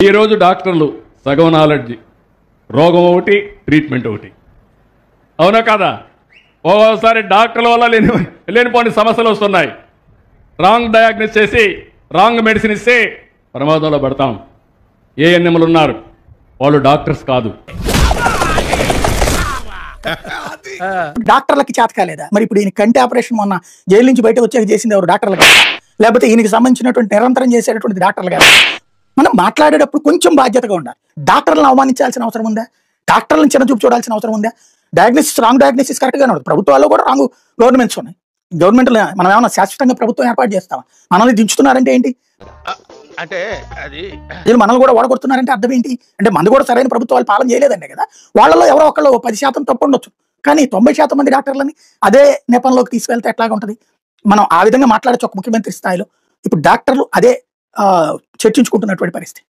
ఈరోజు డాక్టర్లు సగం నాలెడ్జి, రోగం ఒకటి, ట్రీట్మెంట్ ఒకటి. అవునా కాదా? ఓసారి డాక్టర్ల వల్ల లేనిపోని సమస్యలు వస్తున్నాయి. రాంగ్ డయాగ్నోస్ చేసి రాంగ్ మెడిసిన్ ఇస్తే ప్రమాదంలో పడతాం. ఏఎన్ఎంలు ఉన్నారు, వాళ్ళు డాక్టర్స్ కాదు. డాక్టర్లకి చేత కాలేదా? మరి ఇప్పుడు ఈయన కంటి ఆపరేషన్ మొన్న జైలు నుంచి బయట వచ్చాక చేసింది ఎవరు? డాక్టర్లు కాదు. లేకపోతే ఈయనకి సంబంధించినటువంటి నిరంతరం చేసేటటువంటి డాక్టర్లు కాదు. మనం మాట్లాడేటప్పుడు కొంచెం బాధ్యతగా ఉండాలి. డాక్టర్లను అవమానించాల్సిన అవసరం ఉందా? డాక్టర్లను చిన్నచూపు చూడాల్సిన అవసరం ఉందా? డయాగ్నోసిస్, రాంగ్ డయాగ్నోసిస్ కరెక్ట్గా ఉండదు. ప్రభుత్వాల్లో కూడా రాంగ్ గవర్నమెంట్స్ ఉన్నాయి. గవర్నమెంట్లో మనం ఏమైనా శాశ్వతంగా ప్రభుత్వం ఏర్పాటు చేస్తామా? మనల్ని దించుతున్నారంటే ఏంటి? అంటే అది మనల్ని కూడా ఓడగొడుతున్నారంటే అర్థం ఏంటి? అంటే మనది కూడా సరైన ప్రభుత్వాలు పాలన చేయలేదండి కదా. వాళ్ళలో ఎవరో ఒకళ్ళు 10% తప్పు ఉండొచ్చు, కానీ 90% మంది డాక్టర్లని అదే నెపంలోకి తీసుకెళ్తే ఎట్లాగా ఉంటుంది? మనం ఆ విధంగా మాట్లాడచ్చు ఒక ముఖ్యమంత్రి స్థాయిలో. ఇప్పుడు డాక్టర్లు అదే చర్చించుకుంటున్నటువంటి పరిస్థితి.